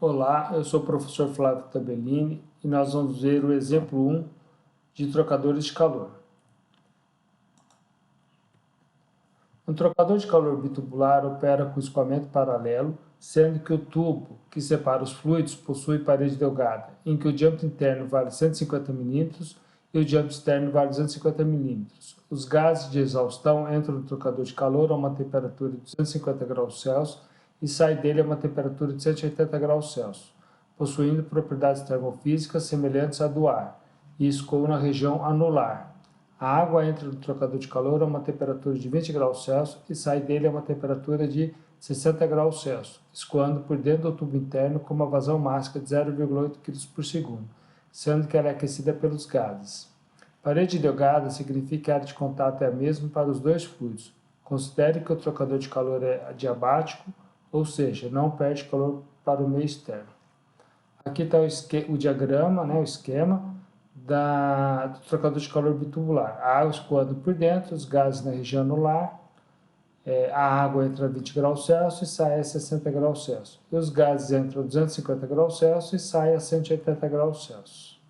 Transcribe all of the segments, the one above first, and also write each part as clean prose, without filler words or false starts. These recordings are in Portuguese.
Olá, eu sou o professor Flávio Tabellini e nós vamos ver o exemplo 1 de trocadores de calor. Um trocador de calor bitubular opera com escoamento paralelo, sendo que o tubo que separa os fluidos possui parede delgada, em que o diâmetro interno vale 150 mm e o diâmetro externo vale 250 mm. Os gases de exaustão entram no trocador de calor a uma temperatura de 250 graus Celsius e saem dele a uma temperatura de 180 graus Celsius, possuindo propriedades termofísicas semelhantes à do ar, e escoam na região anular. A água entra no trocador de calor a uma temperatura de 20 graus Celsius e sai dele a uma temperatura de 60 graus Celsius, escoando por dentro do tubo interno com uma vazão máxima de 0,8 kg por segundo, sendo que ela é aquecida pelos gases. Parede delgada significa que a área de contato é a mesma para os dois fluidos. Considere que o trocador de calor é adiabático, ou seja, não perde calor para o meio externo. Aqui está o diagrama, o esquema do trocador de calor bitubular. A água escoando por dentro, os gases na região anular, a água entra a 20 graus Celsius e sai a 60 graus Celsius. E os gases entram a 250 graus Celsius e saem a 180 graus Celsius.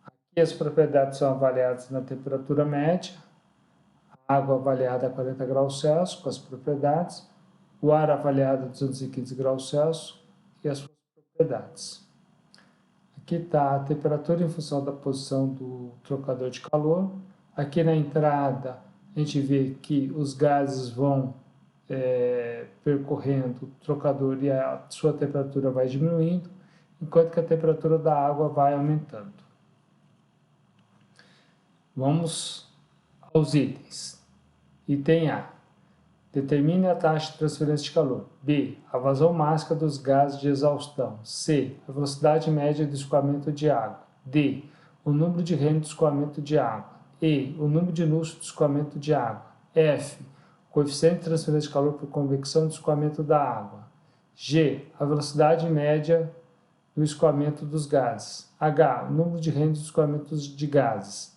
Aqui as propriedades são avaliadas na temperatura média, a água avaliada a 40 graus Celsius com as propriedades, o ar avaliado a 215 graus Celsius e as suas propriedades. Aqui está a temperatura em função da posição do trocador de calor. Aqui na entrada, a gente vê que os gases vão percorrendo o trocador e a sua temperatura vai diminuindo, enquanto que a temperatura da água vai aumentando. Vamos aos itens. Item A. Determine a taxa de transferência de calor. B. A vazão máxima dos gases de exaustão. C. A velocidade média de escoamento de água. D. O número de reino de escoamento de água. E. O número de núcleos de escoamento de água. F. O coeficiente de transferência de calor por convecção de escoamento da água. G. A velocidade média do escoamento dos gases. H. O número de reino de escoamento de gases.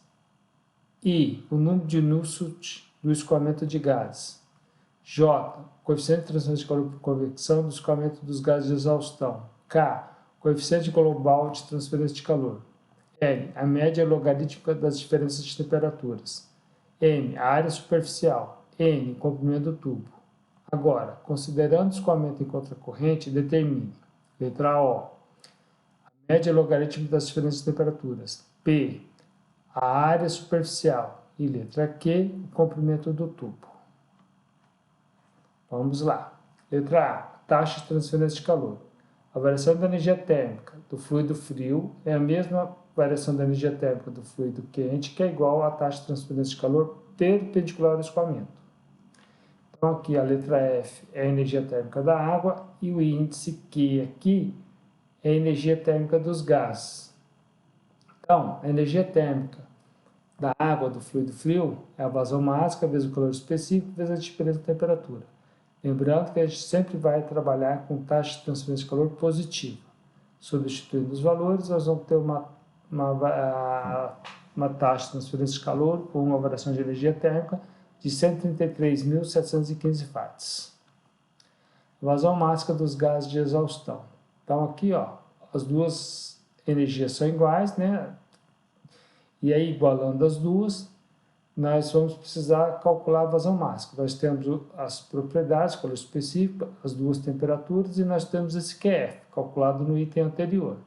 I. O número de núcleos do escoamento de gases. J. Coeficiente de transferência de calor por convecção do escoamento dos gases de exaustão. K. Coeficiente global de transferência de calor. L. A média logarítmica das diferenças de temperaturas. M. A área superficial. N. O comprimento do tubo. Agora, considerando o escoamento em contracorrente, determine. Letra O. A média logarítmica das diferenças de temperaturas. P. A área superficial. E letra Q. O comprimento do tubo. Vamos lá. Letra A. Taxa de transferência de calor. A variação da energia térmica do fluido frio é a mesma variação da energia térmica do fluido quente, que é igual à taxa de transferência de calor perpendicular ao escoamento. Então, aqui a letra F é a energia térmica da água e o índice Q aqui é a energia térmica dos gases. Então, a energia térmica da água do fluido frio é a vazão máxima vezes o calor específico vezes a diferença de temperatura. Lembrando que a gente sempre vai trabalhar com taxa de transferência de calor positiva. Substituindo os valores, nós vamos ter uma taxa de transferência de calor com uma variação de energia térmica de 133.715 watts. Vazão máxima dos gases de exaustão. Então aqui, as duas energias são iguais, E aí, igualando as duas, nós vamos precisar calcular a vazão máxima. Nós temos as propriedades, calor específico, as duas temperaturas e nós temos esse QF, calculado no item anterior.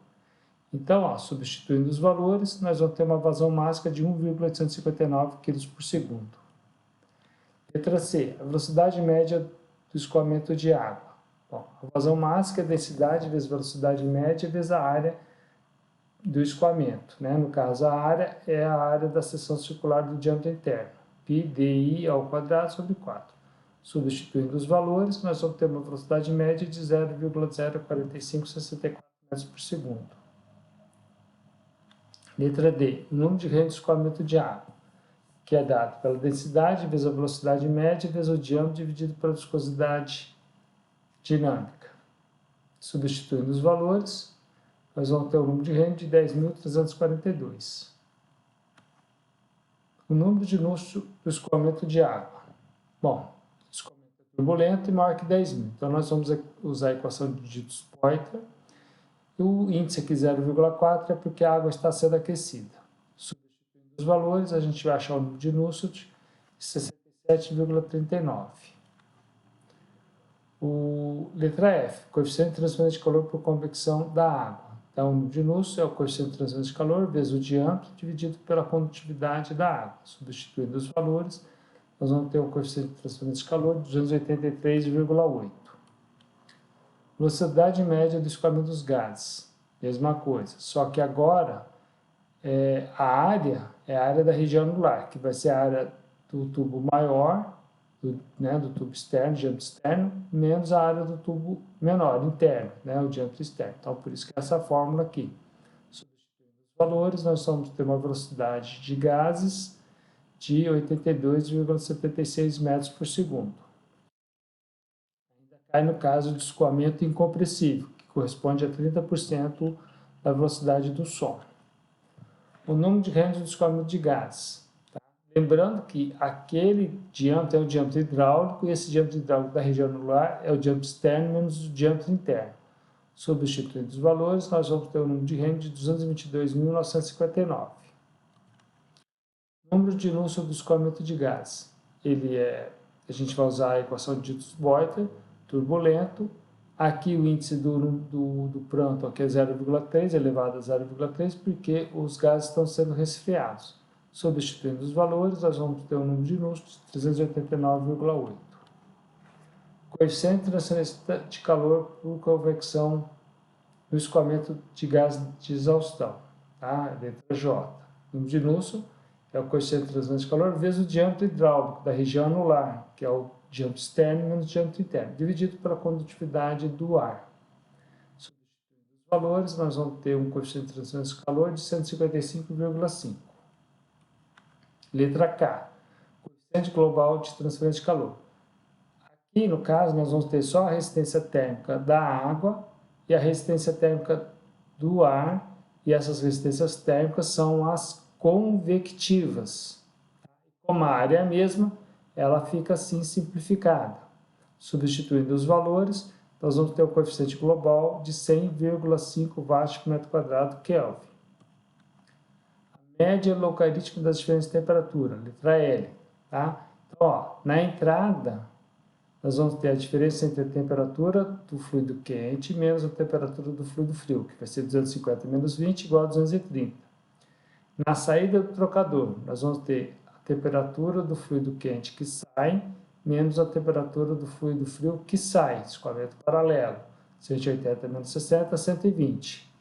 Então, substituindo os valores, nós vamos ter uma vazão máxima de 1,859 kg por segundo. Letra C, a velocidade média do escoamento de água. Bom, a vazão máxima é a densidade vezes velocidade média vezes a área do escoamento. No caso, a área é a área da seção circular do diâmetro interno, πdi ao quadrado sobre 4. Substituindo os valores, nós vamos ter uma velocidade média de 0,04564 metros por segundo. Letra D, o número de reino de escoamento de água, que é dado pela densidade vezes a velocidade média vezes o diâmetro dividido pela viscosidade dinâmica. Substituindo os valores, nós vamos ter o número de reino de 10.342. O número de núcleos do escoamento de água. Bom, o escoamento turbulento e maior que 10.000. Então, nós vamos usar a equação de Dittus-Boyter. O índice aqui 0,4 é porque a água está sendo aquecida. Substituindo os valores, a gente vai achar o número de Nusselt, 67,39. Letra F, coeficiente de transferência de calor por convecção da água. Então, o número de Nusselt é o coeficiente de transferência de calor vezes o diâmetro dividido pela condutividade da água. Substituindo os valores, nós vamos ter o coeficiente de transferência de calor de 283,8. Velocidade média do escoamento dos gases, mesma coisa, só que agora a área é a área da região anular, que vai ser a área do tubo maior, do tubo externo, diâmetro externo, menos a área do tubo menor, interno, o diâmetro externo. Então, por isso que essa fórmula aqui. Substituindo os valores, nós vamos ter uma velocidade de gases de 82,76 metros por segundo. Ainda cai no caso de escoamento incompressível, que corresponde a 30% da velocidade do som. O número de rendas do escoamento de gases. Tá? Lembrando que aquele diâmetro é o diâmetro hidráulico e esse diâmetro hidráulico da região anular é o diâmetro externo menos o diâmetro interno. Substituindo os valores, nós vamos ter o número de rendas de 222.959. Número de Nusselt do escoamento de gás. A gente vai usar a equação de Dittus-Boyter, turbulento. Aqui o índice do Prandtl aqui é 0,3, elevado a 0,3, porque os gases estão sendo resfriados. Substituindo os valores, nós vamos ter o número de Nusselt de 389,8. Coeficiente de transferência de calor por convecção no escoamento de gás de exaustão. Tá? Letra J. O número de Nusselt é o coeficiente de transferência de calor vezes o diâmetro hidráulico da região anular, que é o diâmetro externo menos o diâmetro interno, dividido pela condutividade do ar. Substituindo os valores, nós vamos ter um coeficiente de transferência de calor de 155,5. Letra K, coeficiente global de transferência de calor. Aqui, no caso, nós vamos ter só a resistência térmica da água e a resistência térmica do ar, e essas resistências térmicas são as convectivas. Como a área é a mesma, ela fica assim simplificada. Substituindo os valores, nós vamos ter o coeficiente global de 100,5 watts por metro quadrado Kelvin. A média logarítmica das diferenças de temperatura, letra L. Tá? Então, na entrada, nós vamos ter a diferença entre a temperatura do fluido quente menos a temperatura do fluido frio, que vai ser 250 menos 20 igual a 230. Na saída do trocador, nós vamos ter a temperatura do fluido quente que sai menos a temperatura do fluido frio que sai, escoamento paralelo, 180 menos 60, 120.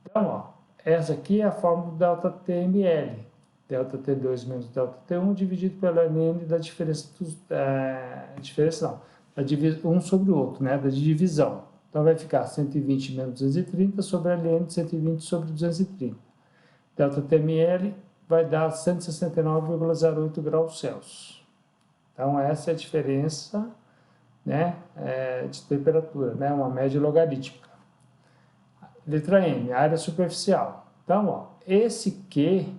Então, essa aqui é a fórmula do ΔTml, ΔT2 menos ΔT1 dividido pela ln da diferença, da 1 sobre o outro, da divisão. Então, vai ficar 120 menos 230 sobre a ln de 120 sobre 230. ΔTml vai dar 169,08 graus Celsius. Então, essa é a diferença de temperatura, uma média logarítmica. Letra M, área superficial. Então, esse Q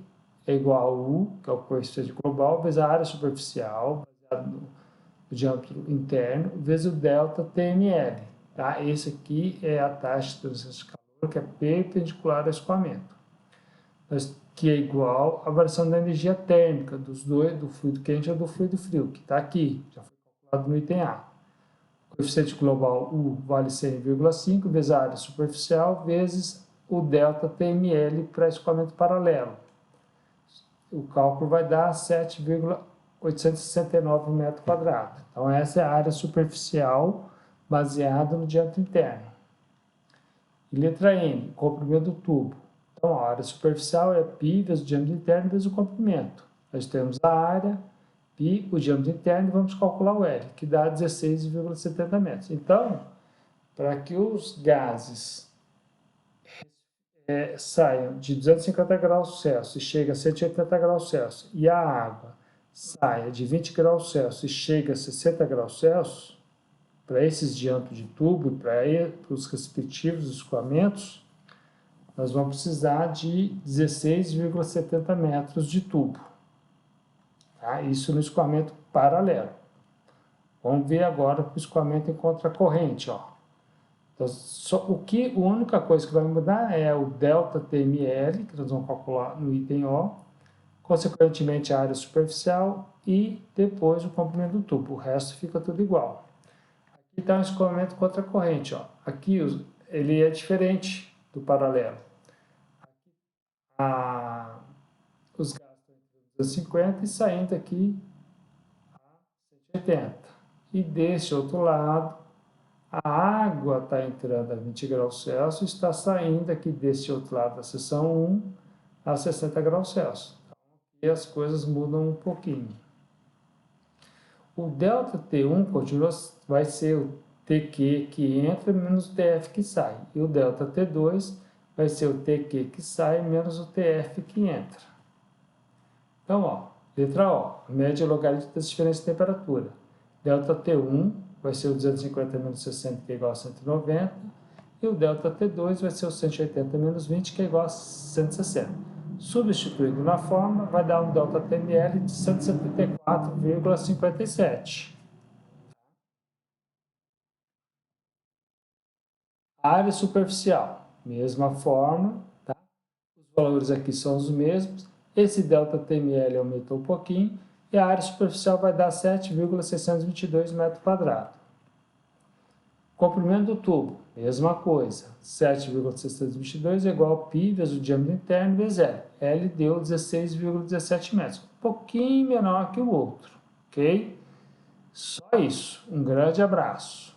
é igual a U, que é o coeficiente global, vezes a área superficial, baseado no diâmetro interno, vezes o ΔTml. Tá? Esse aqui é a taxa de transferência de calor, que é perpendicular ao escoamento, que é igual à variação da energia térmica dos dois, do fluido quente ou do fluido frio, que está aqui, já foi calculado no item A. O coeficiente global U vale 100,5 vezes a área superficial vezes o ΔTml para escoamento paralelo. O cálculo vai dar 7,869 metros quadrados. Então, essa é a área superficial baseada no diâmetro interno. E letra N, comprimento do tubo. Então, a área superficial é π vezes o diâmetro interno vezes o comprimento. Nós temos a área, π, o diâmetro interno, e vamos calcular o L, que dá 16,70 metros. Então, para que os gases saiam de 250 graus Celsius e cheguem a 180 graus Celsius, e a água saia de 20 graus Celsius e chegue a 60 graus Celsius, para esses diâmetros de tubo e para os respectivos escoamentos, nós vamos precisar de 16,70 metros de tubo. Tá? Isso no escoamento paralelo. Vamos ver agora o escoamento em contracorrente, ó. Então, a única coisa que vai mudar é o ΔTML, que nós vamos calcular no item O, consequentemente a área superficial e depois o comprimento do tubo. O resto fica tudo igual. Aqui está o escoamento contracorrente, ó. Aqui ele é diferente do paralelo. Os gases estão entre 50 e saindo aqui a 180. E desse outro lado, a água está entrando a 20 graus Celsius e está saindo aqui desse outro lado da seção 1 a 60 graus Celsius. Então, aqui as coisas mudam um pouquinho. O ΔT1 continua, vai ser o TQ que entra menos o TF que sai. E o ΔT2 vai ser o TQ que sai menos o TF que entra. Então, ó, letra O, média logarítmica das diferenças de temperatura. ΔT1 vai ser o 250 menos 60, que é igual a 190. E o ΔT2 vai ser o 180 menos 20, que é igual a 160. Substituindo na forma, vai dar um ΔTML de 174,57. Área superficial, mesma forma, tá? Os valores aqui são os mesmos. Esse ΔTML aumentou um pouquinho e a área superficial vai dar 7,622 metros quadrados. Comprimento do tubo, mesma coisa, 7,622 é igual a π vezes o diâmetro interno vezes L. L deu 16,17 metros, um pouquinho menor que o outro, ok? Só isso, um grande abraço.